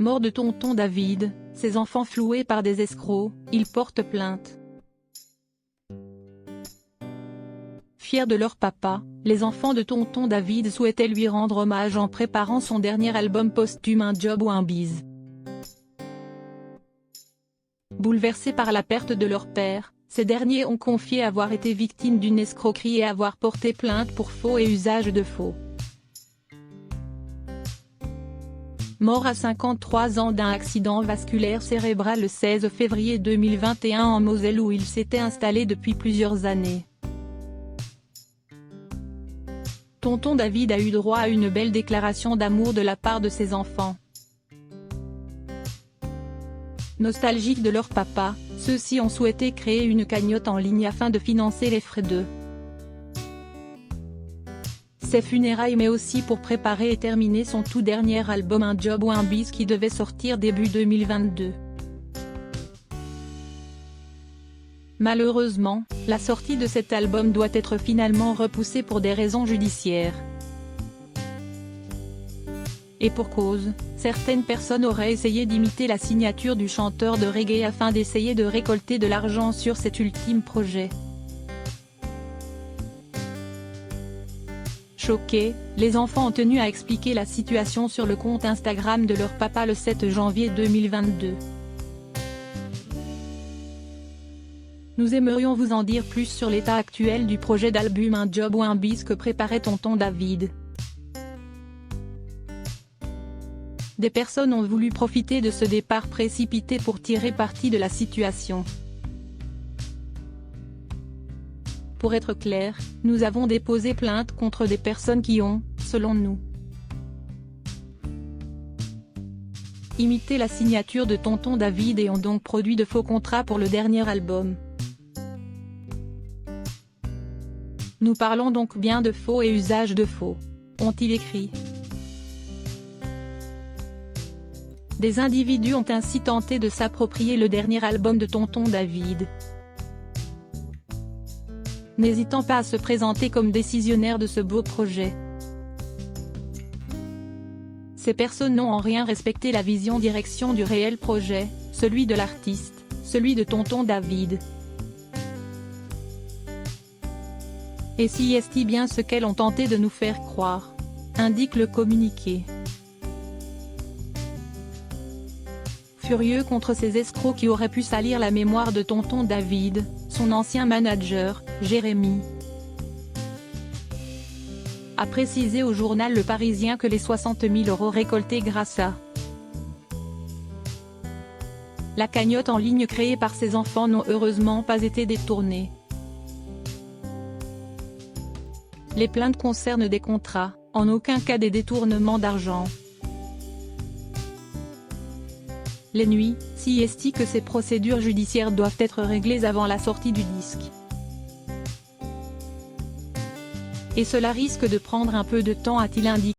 Mort de tonton David, ses enfants floués par des escrocs, ils portent plainte. Fiers de leur papa, les enfants de tonton David souhaitaient lui rendre hommage en préparant son dernier album posthume Un job ou un bise. Bouleversés par la perte de leur père, ces derniers ont confié avoir été victimes d'une escroquerie et avoir porté plainte pour faux et usage de faux. Mort à 53 ans d'un accident vasculaire cérébral le 16 février 2021 en Moselle où il s'était installé depuis plusieurs années. Tonton David a eu droit à une belle déclaration d'amour de la part de ses enfants. Nostalgiques de leur papa, ceux-ci ont souhaité créer une cagnotte en ligne afin de financer les frais de ses funérailles mais aussi pour préparer et terminer son tout dernier album Un job ou un bise qui devait sortir début 2022. Malheureusement, la sortie de cet album doit être finalement repoussée pour des raisons judiciaires. Et pour cause, certaines personnes auraient essayé d'imiter la signature du chanteur de reggae afin d'essayer de récolter de l'argent sur cet ultime projet. Choqués, les enfants ont tenu à expliquer la situation sur le compte Instagram de leur papa le 7 janvier 2022. Nous aimerions vous en dire plus sur l'état actuel du projet d'album Un job ou un bise que préparait tonton David. Des personnes ont voulu profiter de ce départ précipité pour tirer parti de la situation. Pour être clair, nous avons déposé plainte contre des personnes qui ont, selon nous, imité la signature de tonton David et ont donc produit de faux contrats pour le dernier album. Nous parlons donc bien de faux et usage de faux, ont-ils écrit. Des individus ont ainsi tenté de s'approprier le dernier album de tonton David, n'hésitant pas à se présenter comme décisionnaire de ce beau projet. Ces personnes n'ont en rien respecté la vision direction du réel projet, celui de l'artiste, celui de tonton David. Et si est bien ce qu'elles ont tenté de nous faire croire, indique le communiqué. Furieux contre ces escrocs qui auraient pu salir la mémoire de tonton David, son ancien manager, Jérémy, a précisé au journal Le Parisien que les 60 000 € récoltés grâce à la cagnotte en ligne créée par ses enfants n'ont heureusement pas été détournés. Les plaintes concernent des contrats, en aucun cas des détournements d'argent. Les nuits, si est que ces procédures judiciaires doivent être réglées avant la sortie du disque. Et cela risque de prendre un peu de temps, a-t-il indiqué.